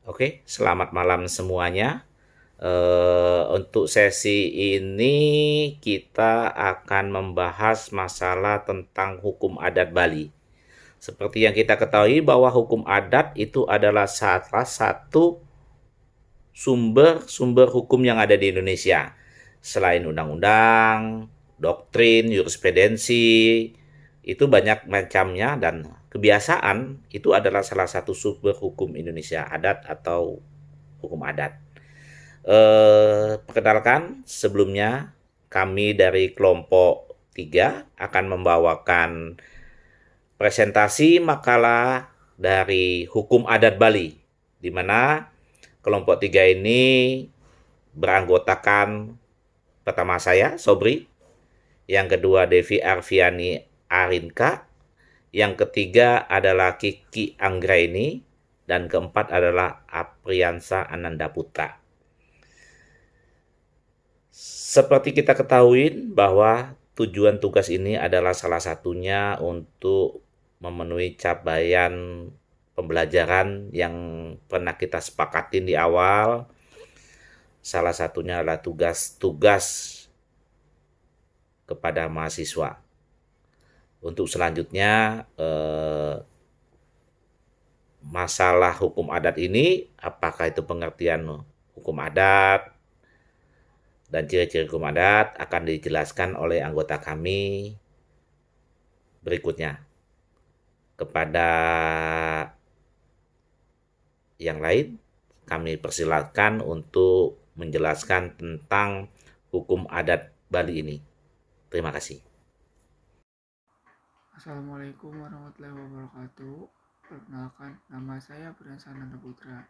Oke, selamat malam semuanya. Untuk sesi ini kita akan membahas masalah tentang hukum adat Bali. Seperti yang kita ketahui bahwa hukum adat itu adalah salah satu sumber-sumber hukum yang ada di Indonesia. Selain undang-undang, doktrin, jurisprudensi, itu banyak macamnya dan kebiasaan itu adalah salah satu sumber hukum Indonesia, adat atau hukum adat. Perkenalkan, sebelumnya kami dari kelompok 3 akan membawakan presentasi makalah dari hukum adat Bali, di mana kelompok 3 ini beranggotakan pertama saya, Sobri, yang kedua Devi Arfiani Arinka, yang ketiga adalah Kiki Anggraini, dan keempat adalah Apriansa Ananda Putra. Seperti kita ketahui bahwa tujuan tugas ini adalah salah satunya untuk memenuhi capaian pembelajaran yang pernah kita sepakatin di awal. Salah satunya adalah tugas-tugas kepada mahasiswa. Untuk selanjutnya, masalah hukum adat ini, apakah itu pengertian hukum adat, dan ciri-ciri hukum adat akan dijelaskan oleh anggota kami berikutnya. Kepada yang lain, kami persilakan untuk menjelaskan tentang hukum adat Bali ini. Terima kasih. Assalamualaikum warahmatullahi wabarakatuh. Perkenalkan, nama saya Apriansa Ananda Putra.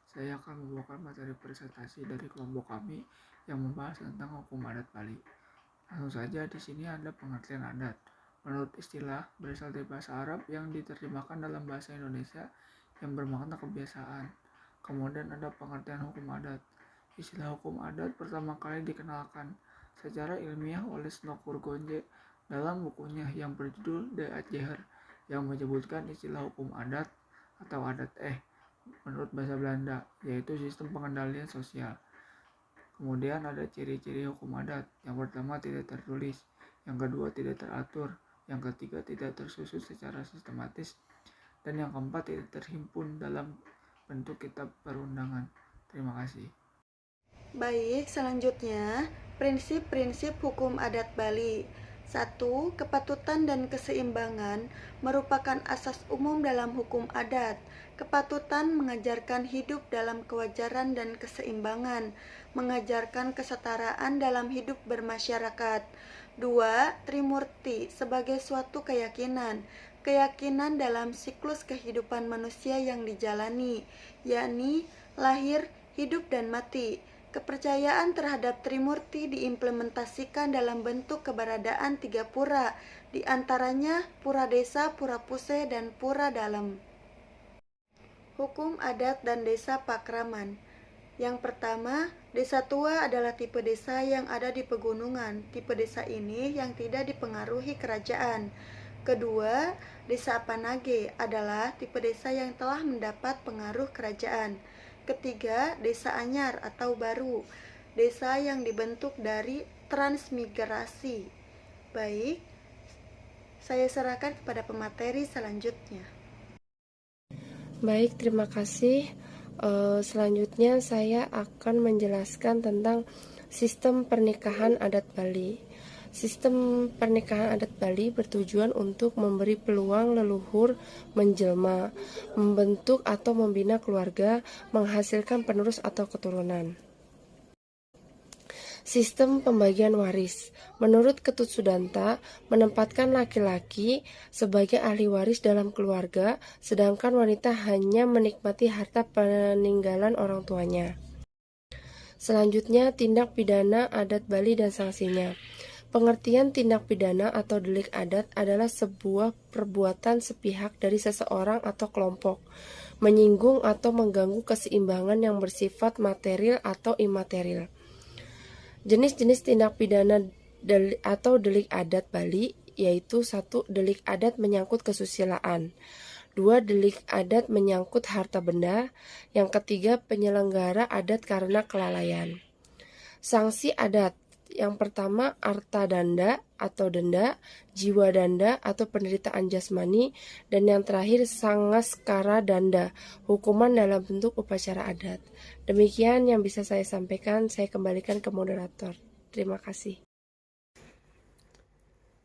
Saya akan membawakan materi presentasi dari kelompok kami yang membahas tentang hukum adat Bali. Langsung saja, di sini ada pengertian adat. Menurut istilah, berasal dari bahasa Arab yang diterjemahkan dalam bahasa Indonesia yang bermakna kebiasaan. Kemudian ada pengertian hukum adat. Istilah hukum adat pertama kali dikenalkan secara ilmiah oleh Snokur Gonje dalam bukunya yang berjudul De Adjeher, yang menyebutkan istilah hukum adat atau adat menurut bahasa Belanda, yaitu sistem pengendalian sosial. Kemudian ada ciri-ciri hukum adat. Yang pertama, tidak tertulis. Yang kedua, tidak teratur. Yang ketiga, tidak tersusun secara sistematis. Dan yang keempat, tidak terhimpun dalam bentuk kitab perundangan. Terima kasih. Baik, selanjutnya prinsip-prinsip hukum adat Bali. 1. Kepatutan dan keseimbangan merupakan asas umum dalam hukum adat. Kepatutan mengajarkan hidup dalam kewajaran dan keseimbangan, mengajarkan kesetaraan dalam hidup bermasyarakat. 2. Trimurti sebagai suatu keyakinan, keyakinan dalam siklus kehidupan manusia yang dijalani, yakni lahir, hidup, dan mati. Kepercayaan terhadap Trimurti diimplementasikan dalam bentuk keberadaan tiga pura, di antaranya pura desa, pura puse, dan pura dalam. Hukum adat dan desa pakraman. Yang pertama, desa tua adalah tipe desa yang ada di pegunungan. Tipe desa ini yang tidak dipengaruhi kerajaan. Kedua, desa Panage adalah tipe desa yang telah mendapat pengaruh kerajaan. Ketiga, desa anyar atau baru, desa yang dibentuk dari transmigrasi. Baik, saya serahkan kepada pemateri selanjutnya. Baik, terima kasih. Selanjutnya saya akan menjelaskan tentang sistem pernikahan adat Bali. Sistem pernikahan adat Bali bertujuan untuk memberi peluang leluhur menjelma, membentuk atau membina keluarga, menghasilkan penerus atau keturunan. Sistem pembagian waris. Menurut Ketut Sudanta, menempatkan laki-laki sebagai ahli waris dalam keluarga, sedangkan wanita hanya menikmati harta peninggalan orang tuanya. Selanjutnya, tindak pidana adat Bali dan sanksinya. Pengertian tindak pidana atau delik adat adalah sebuah perbuatan sepihak dari seseorang atau kelompok, menyinggung atau mengganggu keseimbangan yang bersifat material atau imaterial. Jenis-jenis tindak pidana atau delik adat Bali yaitu 1. Delik adat menyangkut kesusilaan. 2. Delik adat menyangkut harta benda. Yang ketiga, penyelenggara adat karena kelalaian. Sanksi adat. Yang pertama, arta danda atau denda, jiwa danda atau penderitaan jasmani, dan yang terakhir, sangaskara danda, hukuman dalam bentuk upacara adat. Demikian yang bisa saya sampaikan, saya kembalikan ke moderator. Terima kasih.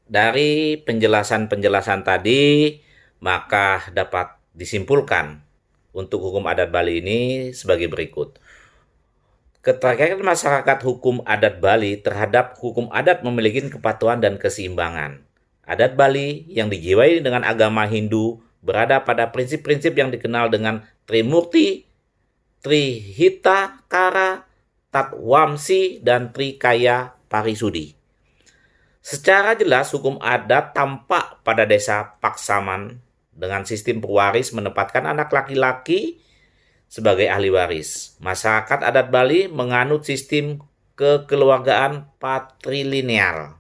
Dari penjelasan-penjelasan tadi, maka dapat disimpulkan untuk hukum adat Bali ini sebagai berikut. Keterkaitan masyarakat hukum adat Bali terhadap hukum adat memiliki kepatuhan dan keseimbangan. Adat Bali yang dijiwai dengan agama Hindu berada pada prinsip-prinsip yang dikenal dengan Trimurti, Trihita Kara, Tatwamsi, dan Trikaya Parisudi. Secara jelas hukum adat tampak pada desa Paksaman dengan sistem pewaris menempatkan anak laki-laki sebagai ahli waris. Masyarakat adat Bali menganut sistem kekeluargaan patrilineal.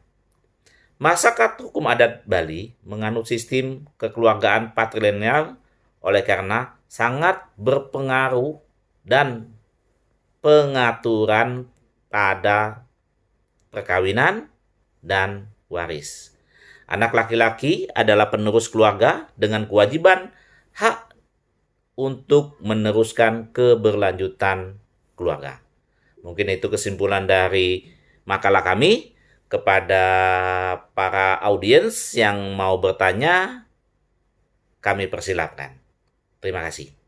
Masyarakat hukum adat Bali menganut sistem kekeluargaan patrilineal oleh karena sangat berpengaruh dan pengaturan pada perkawinan dan waris. Anak laki-laki adalah penerus keluarga dengan kewajiban hak untuk meneruskan keberlanjutan keluarga. Mungkin itu kesimpulan dari makalah kami. Kepada para audiens yang mau bertanya, kami persilakan. Terima kasih.